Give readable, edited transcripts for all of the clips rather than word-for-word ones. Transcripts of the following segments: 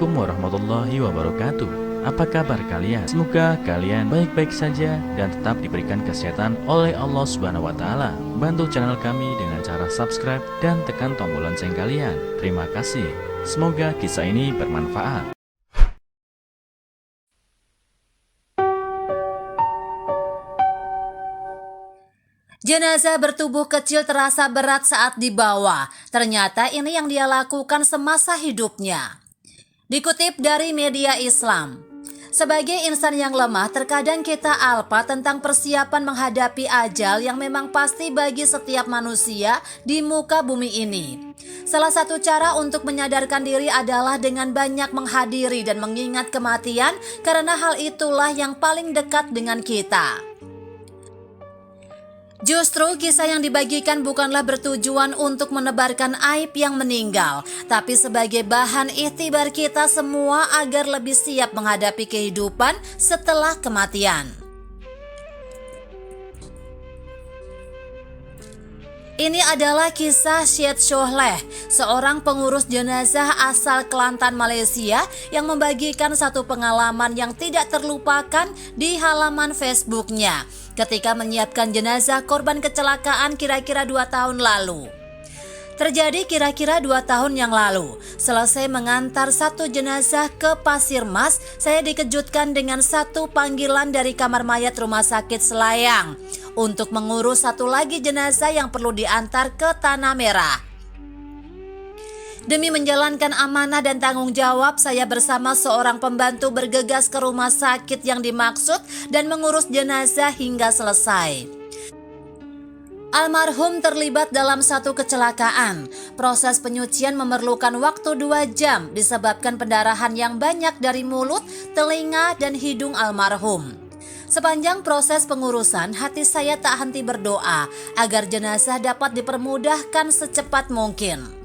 Assalamualaikum warahmatullahi wabarakatuh. Apa kabar kalian? Semoga kalian baik-baik saja dan tetap diberikan kesehatan oleh Allah Subhanahu wa taala. Bantu channel kami dengan cara subscribe dan tekan tombol lonceng kalian. Terima kasih. Semoga kisah ini bermanfaat. Jenazah bertubuh kecil terasa berat saat dibawa. Ternyata ini yang dia lakukan semasa hidupnya. Dikutip dari media Islam, sebagai insan yang lemah, terkadang kita alpa tentang persiapan menghadapi ajal yang memang pasti bagi setiap manusia di muka bumi ini. Salah satu cara untuk menyadarkan diri adalah dengan banyak menghadiri dan mengingat kematian, karena hal itulah yang paling dekat dengan kita. Justru kisah yang dibagikan bukanlah bertujuan untuk menebarkan aib yang meninggal, tapi sebagai bahan ikhtibar kita semua agar lebih siap menghadapi kehidupan setelah kematian. Ini adalah kisah Syed Sholeh, seorang pengurus jenazah asal Kelantan, Malaysia, yang membagikan satu pengalaman yang tidak terlupakan di halaman Facebooknya ketika menyiapkan jenazah korban kecelakaan kira-kira 2 tahun lalu. Terjadi kira-kira 2 tahun yang lalu. Selesai mengantar satu jenazah ke Pasir Mas, saya dikejutkan dengan satu panggilan dari kamar mayat Rumah Sakit Selayang untuk mengurus satu lagi jenazah yang perlu diantar ke Tanah Merah. Demi menjalankan amanah dan tanggung jawab, saya bersama seorang pembantu bergegas ke rumah sakit yang dimaksud dan mengurus jenazah hingga selesai. Almarhum terlibat dalam satu kecelakaan. Proses penyucian memerlukan waktu 2 jam disebabkan pendarahan yang banyak dari mulut, telinga, dan hidung almarhum. Sepanjang proses pengurusan, hati saya tak henti berdoa agar jenazah dapat dipermudahkan secepat mungkin.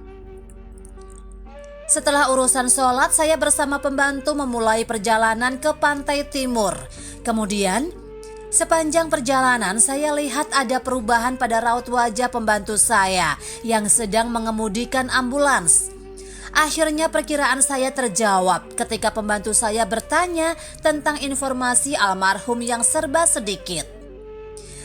Setelah urusan sholat, saya bersama pembantu memulai perjalanan ke pantai timur. Kemudian, sepanjang perjalanan saya lihat ada perubahan pada raut wajah pembantu saya yang sedang mengemudikan ambulans. Akhirnya perkiraan saya terjawab ketika pembantu saya bertanya tentang informasi almarhum yang serba sedikit.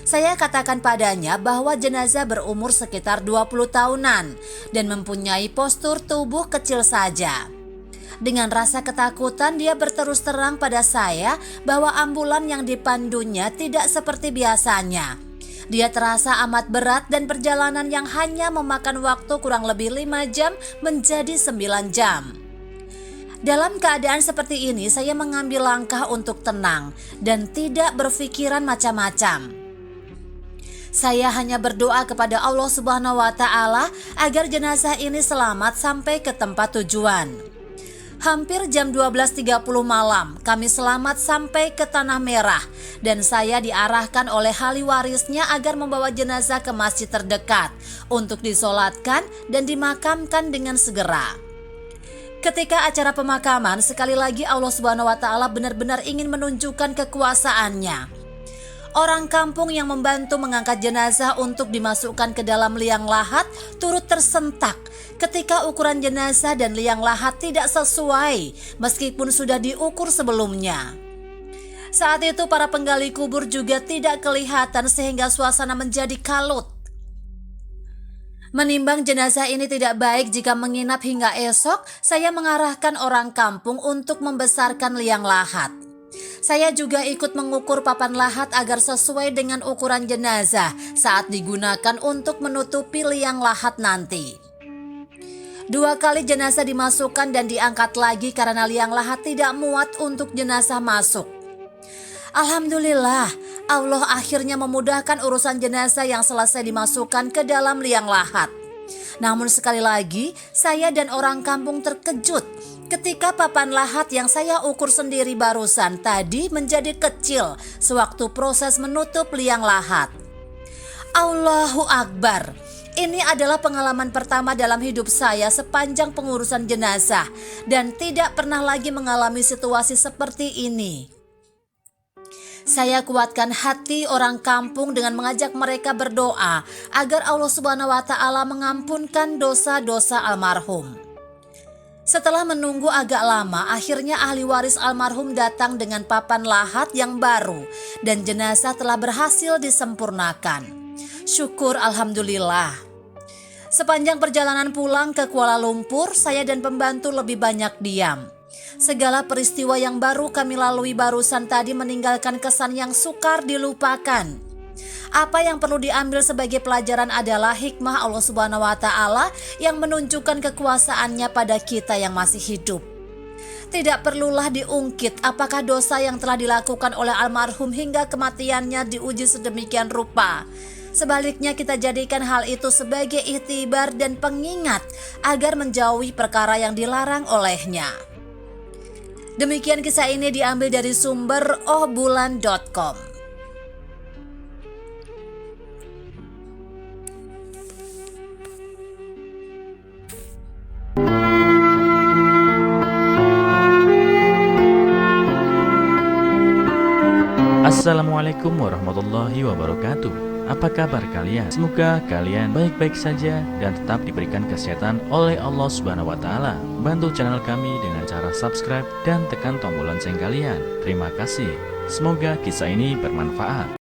Saya katakan padanya bahwa jenazah berumur sekitar 20 tahunan dan mempunyai postur tubuh kecil saja. Dengan rasa ketakutan dia berterus terang pada saya bahwa ambulan yang dipandunya tidak seperti biasanya. Dia terasa amat berat dan perjalanan yang hanya memakan waktu kurang lebih 5 jam menjadi 9 jam. Dalam keadaan seperti ini saya mengambil langkah untuk tenang dan tidak berpikiran macam-macam. Saya hanya berdoa kepada Allah Subhanahu wa taala agar jenazah ini selamat sampai ke tempat tujuan. Hampir jam 12.30 malam, kami selamat sampai ke Tanah Merah dan saya diarahkan oleh ahli warisnya agar membawa jenazah ke masjid terdekat untuk disolatkan dan dimakamkan dengan segera. Ketika acara pemakaman, sekali lagi Allah Subhanahu wa taala benar-benar ingin menunjukkan kekuasaannya. Orang kampung yang membantu mengangkat jenazah untuk dimasukkan ke dalam liang lahat turut tersentak ketika ukuran jenazah dan liang lahat tidak sesuai meskipun sudah diukur sebelumnya. Saat itu para penggali kubur juga tidak kelihatan sehingga suasana menjadi kalut. Menimbang jenazah ini tidak baik jika menginap hingga esok, saya mengarahkan orang kampung untuk membesarkan liang lahat. Saya juga ikut mengukur papan lahat agar sesuai dengan ukuran jenazah saat digunakan untuk menutupi liang lahat nanti. 2 kali jenazah dimasukkan dan diangkat lagi karena liang lahat tidak muat untuk jenazah masuk. Alhamdulillah, Allah akhirnya memudahkan urusan jenazah yang selesai dimasukkan ke dalam liang lahat. Namun sekali lagi, saya dan orang kampung terkejut ketika papan lahat yang saya ukur sendiri barusan tadi menjadi kecil sewaktu proses menutup liang lahat. Allahu Akbar. Ini adalah pengalaman pertama dalam hidup saya sepanjang pengurusan jenazah dan tidak pernah lagi mengalami situasi seperti ini. Saya kuatkan hati orang kampung dengan mengajak mereka berdoa agar Allah Subhanahu wa taala mengampunkan dosa-dosa almarhum. Setelah menunggu agak lama, akhirnya ahli waris almarhum datang dengan papan lahat yang baru dan jenazah telah berhasil disempurnakan. Syukur alhamdulillah. Sepanjang perjalanan pulang ke Kuala Lumpur, saya dan pembantu lebih banyak diam. Segala peristiwa yang baru kami lalui barusan tadi meninggalkan kesan yang sukar dilupakan. Apa yang perlu diambil sebagai pelajaran adalah hikmah Allah Subhanahu wa Ta'ala yang menunjukkan kekuasaannya pada kita yang masih hidup. Tidak perlulah diungkit apakah dosa yang telah dilakukan oleh almarhum hingga kematiannya diuji sedemikian rupa. Sebaliknya kita jadikan hal itu sebagai iktibar dan pengingat agar menjauhi perkara yang dilarang olehnya. Demikian kisah ini diambil dari sumber ohbulan.com. Assalamualaikum warahmatullahi wabarakatuh. Apa kabar kalian? Semoga kalian baik-baik saja dan tetap diberikan kesehatan oleh Allah Subhanahu wa Ta'ala. Bantu channel kami dengan cara subscribe dan tekan tombol lonceng kalian. Terima kasih. Semoga kisah ini bermanfaat.